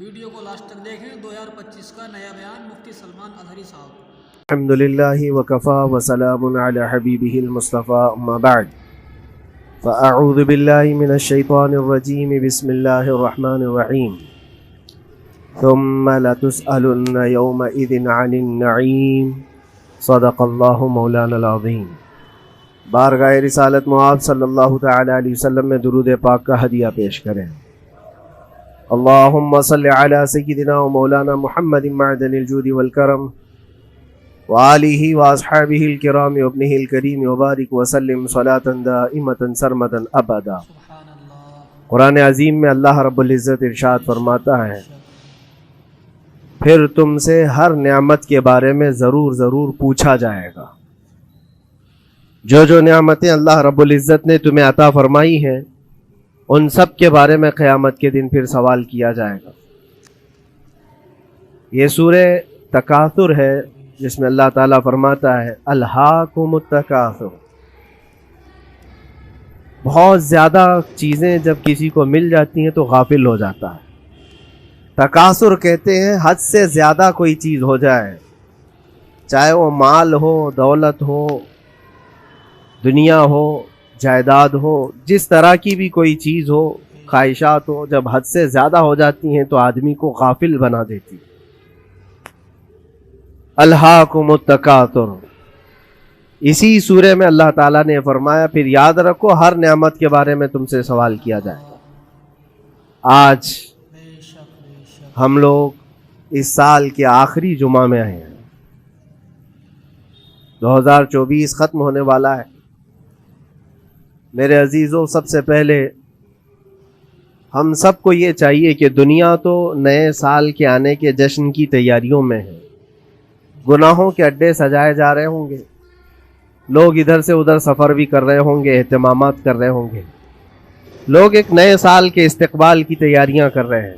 Video کو last تک دیکھیں. 2025 کا نیا بیان مفتی سلمان اظہری صاحب. الحمد للہ وکفا وسلام علی حبیبہ المصطفیٰ اما بعد فاعوذ باللہ من الشیطان الرجیم بسم اللہ الرحمن الرحیم ثم لتسألن یومئذ عن النعیم صدق اللہ مولانا العظیم. بارگاہ رسالت معاذ صلی اللہ تعالی علیہ وسلم میں درود پاک کا ہدیہ پیش کریں. اللہم صل علی سیدنا و مولانا محمد معدن الجود والکرم وآلہ واصحابہ الکرام وابنہ الکریم وبارک وسلم صلاۃ دائمۃ سرمدا ابدا. قرآن عظیم میں اللہ رب العزت ارشاد فرماتا ہے پھر تم سے ہر نعمت کے بارے میں ضرور پوچھا جائے گا. جو نعمتیں اللہ رب العزت نے تمہیں عطا فرمائی ہیں ان سب کے بارے میں قیامت کے دن پھر سوال کیا جائے گا. یہ سورہ تکاثر ہے جس میں اللہ تعالیٰ فرماتا ہے الہاکم التکاثر. بہت زیادہ چیزیں جب کسی کو مل جاتی ہیں تو غافل ہو جاتا ہے. تکاثر کہتے ہیں حد سے زیادہ کوئی چیز ہو جائے، چاہے وہ مال ہو، دولت ہو، دنیا ہو، جائیداد ہو، جس طرح کی بھی کوئی چیز ہو، خواہشات ہو، جب حد سے زیادہ ہو جاتی ہیں تو آدمی کو غافل بنا دیتی. الہاکم التکاثر. اسی سورہ میں اللہ تعالیٰ نے فرمایا پھر یاد رکھو ہر نعمت کے بارے میں تم سے سوال کیا جائے گا. آج ہم لوگ اس سال کے آخری جمعہ میں آئے ہیں. 2024 ختم ہونے والا ہے. میرے عزیزوں، سب سے پہلے ہم سب کو یہ چاہیے کہ دنیا تو نئے سال کے آنے کے جشن کی تیاریوں میں ہے. گناہوں کے اڈے سجائے جا رہے ہوں گے، لوگ ادھر سے ادھر سفر بھی کر رہے ہوں گے، اہتمامات کر رہے ہوں گے، لوگ ایک نئے سال کے استقبال کی تیاریاں کر رہے ہیں.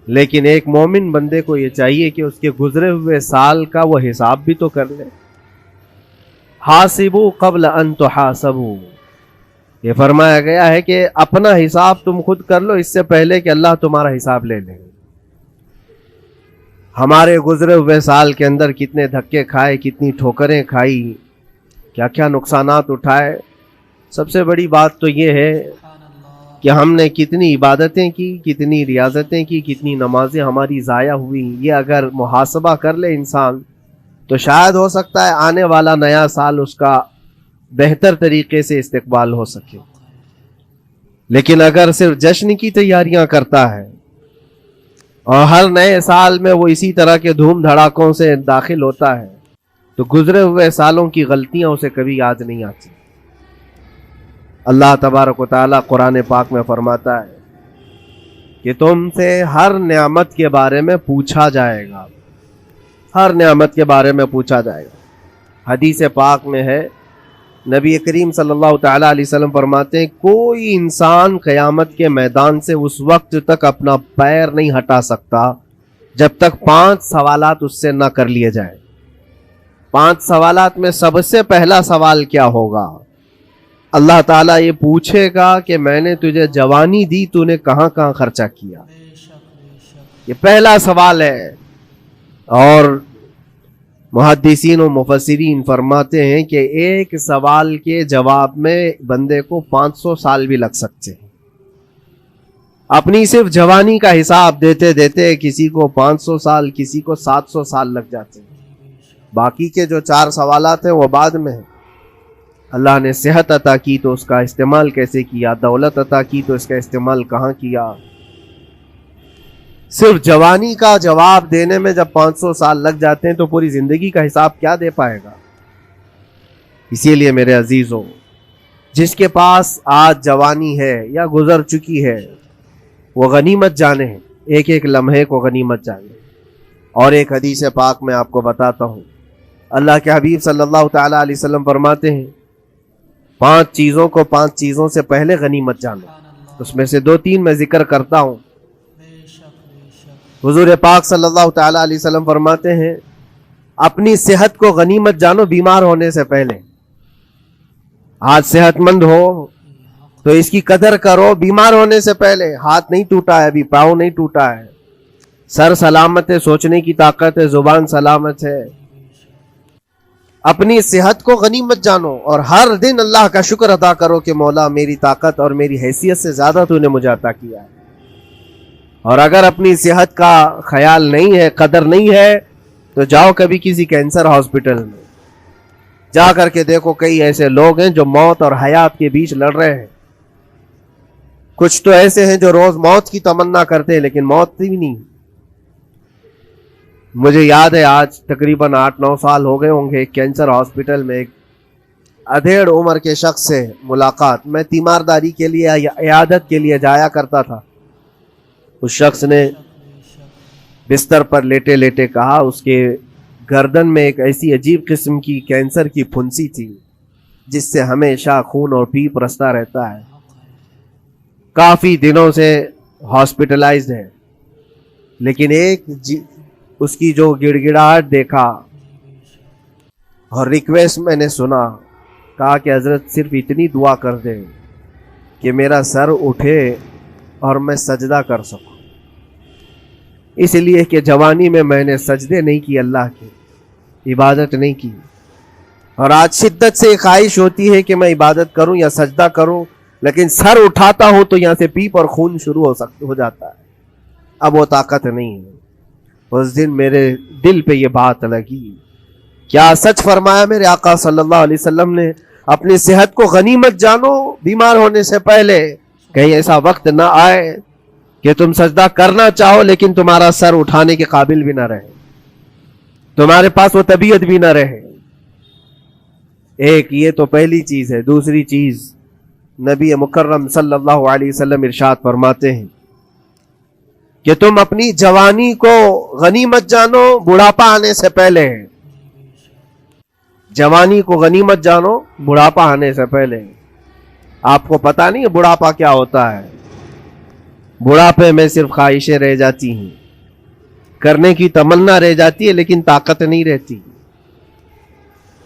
لیکن ایک مومن بندے کو یہ چاہیے کہ اس کے گزرے ہوئے سال کا وہ حساب بھی تو کر لے. حاسبوا قبل ان تحاسبوا. یہ فرمایا گیا ہے کہ اپنا حساب تم خود کر لو اس سے پہلے کہ اللہ تمہارا حساب لے لے. ہمارے گزرے ہوئے سال کے اندر کتنے دھکے کھائے، کتنی ٹھوکریں کھائی، کیا کیا نقصانات اٹھائے. سب سے بڑی بات تو یہ ہے کہ ہم نے کتنی عبادتیں کی، کتنی ریاضتیں کی، کتنی نمازیں ہماری ضائع ہوئی. یہ اگر محاسبہ کر لے انسان تو شاید ہو سکتا ہے آنے والا نیا سال اس کا بہتر طریقے سے استقبال ہو سکے. لیکن اگر صرف جشن کی تیاریاں کرتا ہے اور ہر نئے سال میں وہ اسی طرح کے دھوم دھڑاکوں سے داخل ہوتا ہے تو گزرے ہوئے سالوں کی غلطیاں اسے کبھی یاد نہیں آتی. اللہ تبارک و تعالیٰ قرآن پاک میں فرماتا ہے کہ تم سے ہر نعمت کے بارے میں پوچھا جائے گا. ہر نعمت کے بارے میں پوچھا جائے گا. حدیث پاک میں ہے نبی کریم صلی اللہ تعالیٰ علیہ وسلم فرماتے ہیں کوئی انسان قیامت کے میدان سے اس وقت تک اپنا پیر نہیں ہٹا سکتا جب تک 5 سوالات اس سے نہ کر لیے جائیں. 5 سوالات میں سب سے پہلا سوال کیا ہوگا؟ اللہ تعالیٰ یہ پوچھے گا کہ میں نے تجھے جوانی دی، تو نے کہاں کہاں خرچہ کیا. یہ پہلا سوال ہے. اور محدثین و مفسرین فرماتے ہیں کہ ایک سوال کے جواب میں بندے کو 500 سال بھی لگ سکتے ہیں. اپنی صرف جوانی کا حساب دیتے دیتے کسی کو 500 سال، کسی کو 700 سال لگ جاتے ہیں. باقی کے جو 4 سوالات ہیں وہ بعد میں ہیں. اللہ نے صحت عطا کی تو اس کا استعمال کیسے کیا، دولت عطا کی تو اس کا استعمال کہاں کیا. صرف جوانی کا جواب دینے میں جب 500 سال لگ جاتے ہیں تو پوری زندگی کا حساب کیا دے پائے گا. اسی لیے میرے عزیزوں، جس کے پاس آج جوانی ہے یا گزر چکی ہے وہ غنیمت جانے ہیں، ایک ایک لمحے کو غنیمت جانے. اور ایک حدیث پاک میں آپ کو بتاتا ہوں. اللہ کے حبیب صلی اللہ تعالیٰ علیہ وسلم فرماتے ہیں 5 چیزوں کو 5 چیزوں سے پہلے غنیمت جانو. اس میں سے 2-3 میں ذکر کرتا ہوں. حضور پاک صلی اللہ تعالیٰ علیہ وسلم فرماتے ہیں اپنی صحت کو غنیمت جانو بیمار ہونے سے پہلے. آج صحت مند ہو تو اس کی قدر کرو بیمار ہونے سے پہلے. ہاتھ نہیں ٹوٹا ہے ابھی, پاؤں نہیں ٹوٹا ہے, سر سلامت ہے, سوچنے کی طاقت ہے, زبان سلامت ہے. اپنی صحت کو غنیمت جانو اور ہر دن اللہ کا شکر ادا کرو کہ مولا میری طاقت اور میری حیثیت سے زیادہ تو نے مجھے عطا کیا ہے. اور اگر اپنی صحت کا خیال نہیں ہے, قدر نہیں ہے, تو جاؤ کبھی کسی کینسر ہاسپٹل میں, جا کر کے دیکھو کئی ایسے لوگ ہیں جو موت اور حیات کے بیچ لڑ رہے ہیں. کچھ تو ایسے ہیں جو روز موت کی تمنا کرتے ہیں لیکن موت بھی نہیں. مجھے یاد ہے آج تقریباً 8-9 سال ہو گئے ہوں گے, ایک کینسر ہاسپٹل میں ایک ادھیڑ عمر کے شخص سے ملاقات. میں تیمارداری کے لیے یا عیادت کے لیے جایا کرتا تھا. اس شخص نے بستر پر لیٹے لیٹے کہا اس کے گردن میں ایک ایسی عجیب قسم کی کینسر کی پھنسی تھی جس سے ہمیشہ خون اور پیپ رستا رہتا ہے. کافی دنوں سے ہاسپٹلائزڈ ہے, لیکن ایک اس کی جو گڑ گڑاہٹ دیکھا اور ریکویسٹ میں نے سنا, کہا کہ حضرت صرف اتنی دعا کر دیں کہ میرا سر اٹھے اور میں سجدہ کر سکوں. اس لیے کہ جوانی میں نے سجدے نہیں کی, اللہ کی عبادت نہیں کی, اور آج شدت سے خواہش ہوتی ہے کہ میں عبادت کروں یا سجدہ کروں, لیکن سر اٹھاتا ہوں تو یہاں سے پیپ اور خون شروع ہو جاتا ہے. اب وہ طاقت نہیں ہے. اس دن میرے دل پہ یہ بات لگی, کیا سچ فرمایا میرے آقا صلی اللہ علیہ وسلم نے, اپنی صحت کو غنیمت جانو بیمار ہونے سے پہلے. کہیں ایسا وقت نہ آئے کہ تم سجدہ کرنا چاہو لیکن تمہارا سر اٹھانے کے قابل بھی نہ رہے, تمہارے پاس وہ طبیعت بھی نہ رہے. ایک یہ تو پہلی چیز ہے. دوسری چیز, نبی مکرم صلی اللہ علیہ وسلم ارشاد فرماتے ہیں کہ تم اپنی جوانی کو غنیمت جانو بڑھاپا آنے سے پہلے. جوانی کو غنیمت جانو بڑھاپا آنے سے پہلے. آپ کو پتا نہیں ہے بڑھاپا کیا ہوتا ہے؟ بڑھاپے میں صرف خواہشیں رہ جاتی ہیں, کرنے کی تمنا رہ جاتی ہے لیکن طاقت نہیں رہتی.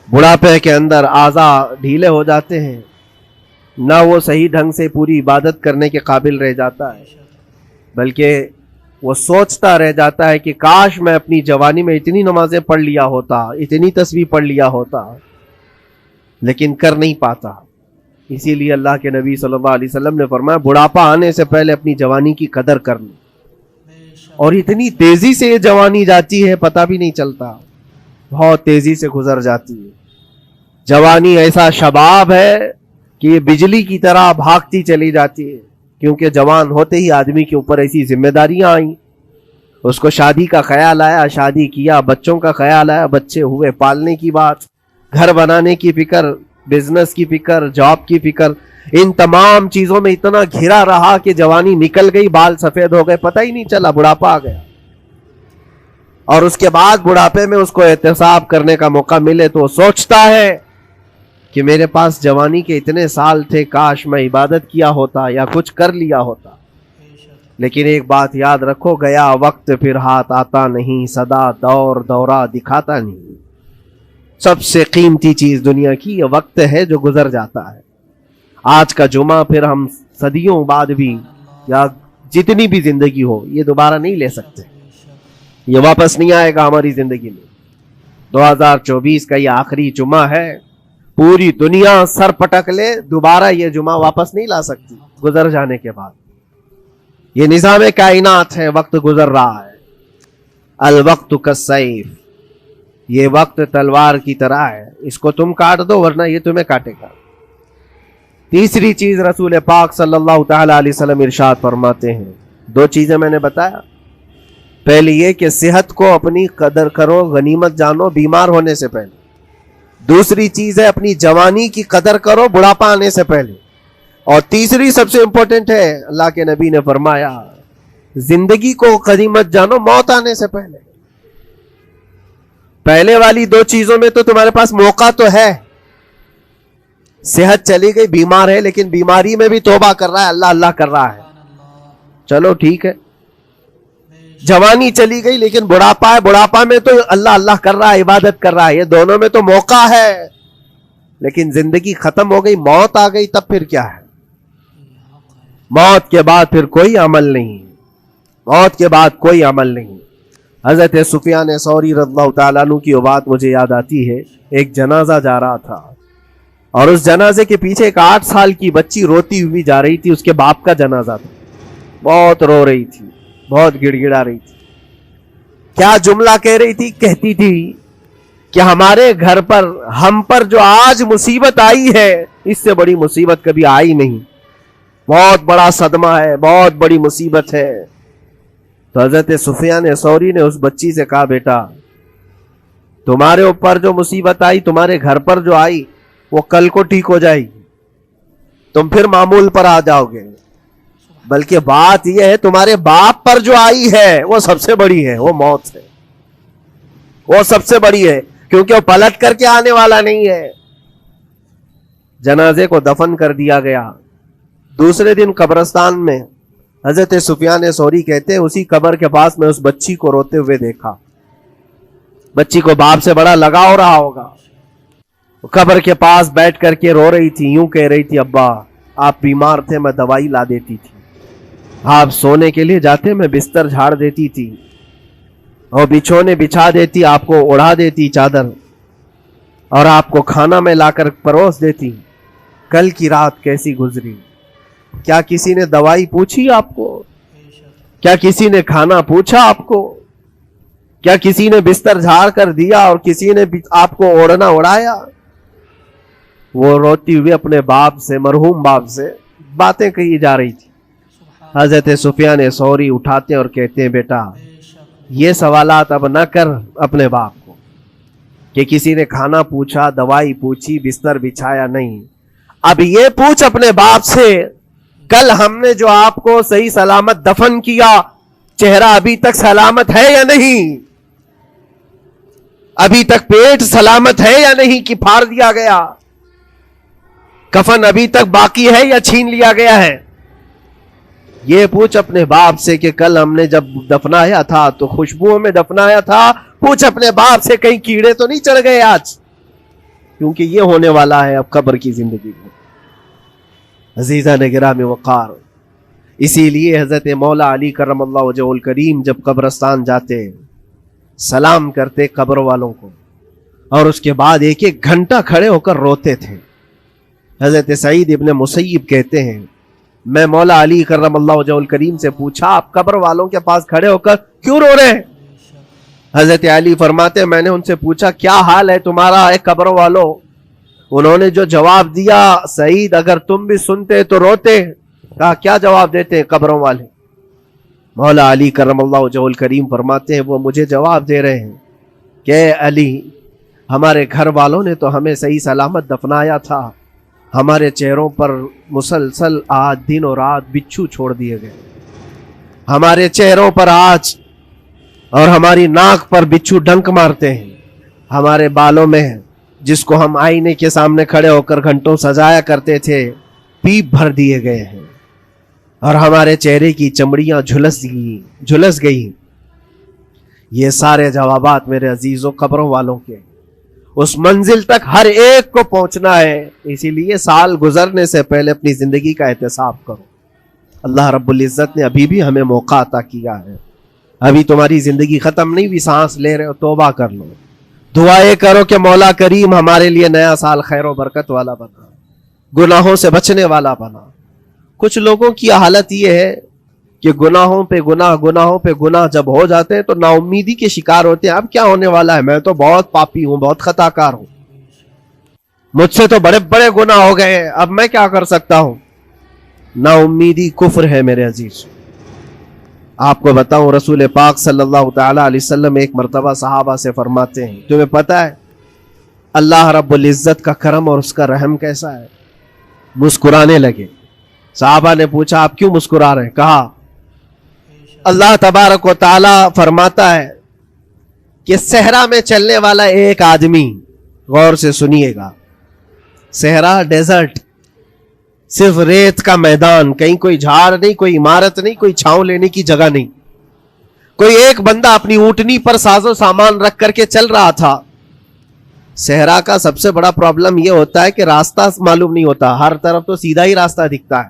بڑھاپے کے اندر اعضاء ڈھیلے ہو جاتے ہیں, نہ وہ صحیح ڈھنگ سے پوری عبادت کرنے کے قابل رہ جاتا ہے, بلکہ وہ سوچتا رہ جاتا ہے کہ کاش میں اپنی جوانی میں اتنی نمازیں پڑھ لیا ہوتا, اتنی تسبیح پڑھ لیا ہوتا, لیکن کر نہیں پاتا. اسی لیے اللہ کے نبی صلی اللہ علیہ وسلم نے فرمایا بڑھاپا آنے سے پہلے اپنی جوانی کی قدر کرنا. اور اتنی تیزی سے یہ جوانی جاتی ہے پتہ بھی نہیں چلتا, بہت تیزی سے گزر جاتی ہے. جوانی ایسا شباب ہے کہ یہ بجلی کی طرح بھاگتی چلی جاتی ہے, کیونکہ جوان ہوتے ہی آدمی کے اوپر ایسی ذمہ داریاں آئیں. اس کو شادی کا خیال آیا, شادی کیا, بچوں کا خیال آیا, بچے ہوئے, پالنے کی بات, گھر بنانے کی فکر, بزنس کی فکر, جاب کی فکر. ان تمام چیزوں میں اتنا گھرا رہا کہ جوانی نکل گئی, بال سفید ہو گئے, پتہ ہی نہیں چلا, بڑھاپا آ گیا. اور اس کے بعد بڑھاپے میں اس کو احتساب کرنے کا موقع ملے تو وہ سوچتا ہے کہ میرے پاس جوانی کے اتنے سال تھے, کاش میں عبادت کیا ہوتا یا کچھ کر لیا ہوتا. لیکن ایک بات یاد رکھو, گیا وقت پھر ہاتھ آتا نہیں, سدا دور دورہ دکھاتا نہیں. سب سے قیمتی چیز دنیا کی یہ وقت ہے جو گزر جاتا ہے. آج کا جمعہ پھر ہم صدیوں بعد بھی یا جتنی بھی زندگی ہو یہ دوبارہ نہیں لے سکتے, یہ واپس نہیں آئے گا ہماری زندگی میں. 2024 کا یہ آخری جمعہ ہے, پوری دنیا سر پٹک لے دوبارہ یہ جمعہ واپس نہیں لا سکتی گزر جانے کے بعد. یہ نظام کائنات ہے, وقت گزر رہا ہے. الوقت کالسیف, یہ وقت تلوار کی طرح ہے, اس کو تم کاٹ دو ورنہ یہ تمہیں کاٹے گا. تیسری چیز رسول پاک صلی اللہ تعالی علیہ وسلم ارشاد فرماتے ہیں, 2 چیزیں میں نے بتایا. پہلی یہ کہ صحت کو اپنی قدر کرو, غنیمت جانو بیمار ہونے سے پہلے. دوسری چیز ہے اپنی جوانی کی قدر کرو بڑھاپا آنے سے پہلے. اور تیسری سب سے امپورٹنٹ ہے, اللہ کے نبی نے فرمایا زندگی کو غنیمت جانو موت آنے سے پہلے. پہلے والی 2 چیزوں میں تو تمہارے پاس موقع تو ہے. صحت چلی گئی, بیمار ہے, لیکن بیماری میں بھی توبہ کر رہا ہے, اللہ اللہ کر رہا ہے, چلو ٹھیک ہے. جوانی چلی گئی لیکن بڑھاپا ہے, بڑھاپا میں تو اللہ اللہ کر رہا ہے, عبادت کر رہا ہے. یہ دونوں میں تو موقع ہے, لیکن زندگی ختم ہو گئی, موت آ گئی, تب پھر کیا ہے؟ موت کے بعد پھر کوئی عمل نہیں, موت کے بعد کوئی عمل نہیں. حضرت سفیان ثوری رضی اللہ تعالیٰ عنہ کی وہ بات مجھے یاد آتی ہے. ایک جنازہ جا رہا تھا اور اس جنازے کے پیچھے ایک 8 سال کی بچی روتی ہوئی جا رہی تھی. اس کے باپ کا جنازہ تھا. بہت رو رہی تھی, بہت گڑ گڑا رہی تھی. کیا جملہ کہہ رہی تھی؟ کہتی تھی کہ ہمارے گھر پر, ہم پر جو آج مصیبت آئی ہے, اس سے بڑی مصیبت کبھی آئی نہیں. بہت بڑا صدمہ ہے, بہت بڑی مصیبت ہے. تو حضرت سفیان ثوری نے اس بچی سے کہا, بیٹا تمہارے اوپر جو مصیبت آئی, تمہارے گھر پر جو آئی, وہ کل کو ٹھیک ہو جائے گی, تم پھر معمول پر آ جاؤ گے. بلکہ بات یہ ہے تمہارے باپ پر جو آئی ہے وہ سب سے بڑی ہے, وہ موت ہے, وہ سب سے بڑی ہے, کیونکہ وہ پلٹ کر کے آنے والا نہیں ہے. جنازے کو دفن کر دیا گیا. دوسرے دن قبرستان میں حضرت سفیان ثوری کہتے ہیں اسی قبر کے پاس میں اس بچی کو روتے ہوئے دیکھا. بچی کو باپ سے بڑا لگاؤ رہا ہوگا. قبر کے پاس بیٹھ کر کے رو رہی تھی, یوں کہہ رہی تھی, ابا آپ بیمار تھے, میں دوائی لا دیتی تھی. آپ سونے کے لیے جاتے, میں بستر جھاڑ دیتی تھی اور بچھونے بچھا دیتی, آپ کو اڑا دیتی چادر, اور آپ کو کھانا میں لا کر پروس دیتی. کل کی رات کیسی گزری؟ کیا کسی نے دوائی پوچھی آپ کو؟ کیا کسی نے کھانا پوچھا آپ کو؟ کیا کسی نے بستر جھاڑ کر دیا اور کسی نے آپ کو اوڑھنا اڑایا؟ وہ روتی ہوئی اپنے باپ سے, مرحوم باپ سے باتیں کہی جا رہی تھی. حضرت سفیان ثوری اٹھاتے اور کہتے ہیں, بیٹا یہ سوالات اب نہ کر اپنے باپ کو کہ کسی نے کھانا پوچھا, دوائی پوچھی, بستر بچھایا, نہیں. اب یہ پوچھ اپنے باپ سے, کل ہم نے جو آپ کو صحیح سلامت دفن کیا, چہرہ ابھی تک سلامت ہے یا نہیں؟ ابھی تک پیٹ سلامت ہے یا نہیں کہ پھاڑ دیا گیا؟ کفن ابھی تک باقی ہے یا چھین لیا گیا ہے؟ یہ پوچھ اپنے باپ سے کہ کل ہم نے جب دفنایا تھا تو خوشبوؤں میں دفنایا تھا. پوچھ اپنے باپ سے کہیں کیڑے تو نہیں چڑھ گئے آج, کیونکہ یہ ہونے والا ہے اب قبر کی زندگی میں. عزیزان گرامی وقار, اسی لیے حضرت مولا علی کرم اللہ وجہہ الکریم جب قبرستان جاتے سلام کرتے قبر والوں کو, اور اس کے بعد 1 گھنٹہ کھڑے ہو کر روتے تھے. حضرت سعید ابن مسیب کہتے ہیں, میں مولا علی کرم اللہ وجہہ الکریم سے پوچھا, آپ قبر والوں کے پاس کھڑے ہو کر کیوں رو رہے ہیں؟ حضرت علی فرماتے ہیں, میں نے ان سے پوچھا کیا حال ہے تمہارا اے قبر والوں؟ انہوں نے جو جواب دیا, سعید اگر تم بھی سنتے تو روتے. کہا کیا جواب دیتے ہیں قبروں والے؟ مولا علی کرم اللہ وجہہ الکریم فرماتے ہیں, وہ مجھے جواب دے رہے ہیں کہ اے علی, ہمارے گھر والوں نے تو ہمیں صحیح سلامت دفنایا تھا, ہمارے چہروں پر مسلسل آج دن اور رات بچھو چھوڑ دیے گئے. ہمارے چہروں پر آج اور ہماری ناک پر بچھو ڈنک مارتے ہیں. ہمارے بالوں میں, جس کو ہم آئینے کے سامنے کھڑے ہو کر گھنٹوں سجایا کرتے تھے, پیپ بھر دیے گئے ہیں, اور ہمارے چہرے کی چمڑیاں جھلس گئی. یہ سارے جوابات میرے عزیزوں قبروں والوں کے. اس منزل تک ہر ایک کو پہنچنا ہے, اسی لیے سال گزرنے سے پہلے اپنی زندگی کا احتساب کرو. اللہ رب العزت نے ابھی بھی ہمیں موقع عطا کیا ہے. ابھی تمہاری زندگی ختم نہیں ہوئی, سانس لے رہے ہو, توبہ کر لو. دعائیں کرو کہ مولا کریم ہمارے لیے نیا سال خیر و برکت والا بنا, گناہوں سے بچنے والا بنا. کچھ لوگوں کی حالت یہ ہے کہ گناہوں پہ گناہ جب ہو جاتے ہیں تو نا امیدی کے شکار ہوتے ہیں. اب کیا ہونے والا ہے, میں تو بہت پاپی ہوں, بہت خطا کار ہوں, مجھ سے تو بڑے بڑے گناہ ہو گئے ہیں, اب میں کیا کر سکتا ہوں. نا امیدی کفر ہے میرے عزیز. آپ کو بتاؤں, رسول پاک صلی اللہ تعالی علیہ وسلم ایک مرتبہ صحابہ سے فرماتے ہیں, تمہیں پتا ہے اللہ رب العزت کا کرم اور اس کا رحم کیسا ہے؟ مسکرانے لگے. صحابہ نے پوچھا آپ کیوں مسکرا رہے ہیں؟ کہا اللہ تبارک و تعالی فرماتا ہے کہ صحرا میں چلنے والا ایک آدمی, غور سے سنیے گا, صحرا ڈیزرٹ, صرف ریت کا میدان, کہیں کوئی جھاڑ نہیں, کوئی عمارت نہیں, کوئی چھاؤں لینے کی جگہ نہیں. کوئی ایک بندہ اپنی اونٹنی پر ساز و سامان رکھ کر کے چل رہا تھا. صحرا کا سب سے بڑا پرابلم یہ ہوتا ہے کہ راستہ معلوم نہیں ہوتا, ہر طرف تو سیدھا ہی راستہ دکھتا ہے,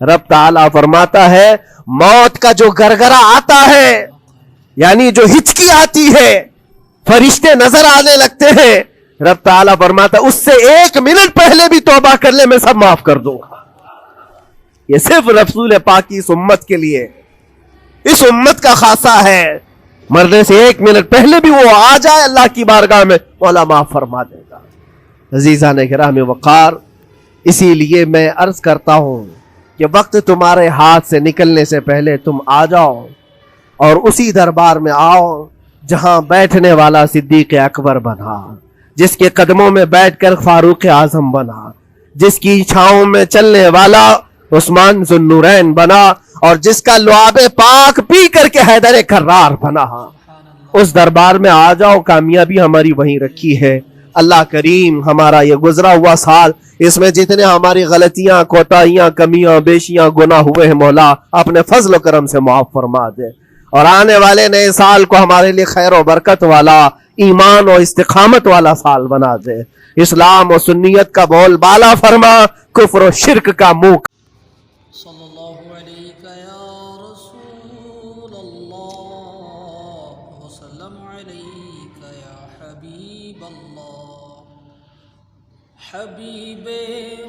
رب تعالیٰ فرماتا ہے موت کا جو گرگرا آتا ہے یعنی جو ہچکی آتی ہے فرشتے نظر آنے لگتے ہیں رب تعالیٰ فرماتا ہے اس سے 1 منٹ پہلے بھی توبہ کر لے میں سب معاف کر دوں گا. یہ صرف رسول پاک کی اس امت کے لیے اس امت کا خاصہ ہے. مرنے سے 1 منٹ پہلے بھی وہ آ جائے اللہ کی بارگاہ میں مولا معاف فرما دے گا. عزیزان کرام وقار اسی لیے میں عرض کرتا ہوں کہ وقت تمہارے ہاتھ سے نکلنے سے پہلے تم آ جاؤ اور اسی دربار میں آؤ جہاں بیٹھنے والا صدیق اکبر بنا, جس کے قدموں میں بیٹھ کر فاروق اعظم بنا, جس کی چھاؤں میں چلنے والا عثمان ذو النورین بنا اور جس کا لعاب پاک پی کر کے حیدر کرار بنا. اس دربار میں آ جاؤ, کامیابی ہماری وہیں رکھی ہے. اللہ کریم ہمارا یہ گزرا ہوا سال اس میں جتنے ہماری غلطیاں کوتاہیاں کمیاں بیشیاں گناہ ہوئے ہیں مولا اپنے فضل و کرم سے معاف فرما دے اور آنے والے نئے سال کو ہمارے لیے خیر و برکت والا ایمان و استقامت والا سال بنا دے. اسلام و سنیت کا بول بالا فرما, کفر و شرک کا منہ صلی اللہ علیہ یا رسول اللہ وسلم علیہ یا حبیب اللہ. حبیب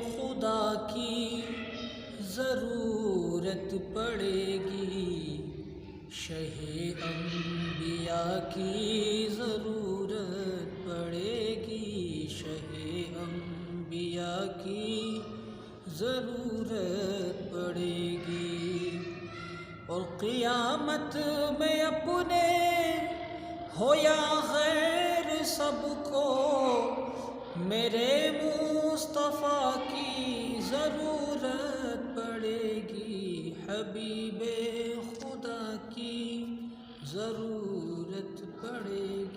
خدا کی ضرورت پڑے گی, شہ انبیاء کی ضرورت پڑے گی, شہ انبیاء کی ضرورت پڑے گی. اور قیامت میں اپنے ہو یا غیر سب کو میرے مصطفیٰ کی ضرورت پڑے گی, حبیب خدا کی ضرورت پڑے گی.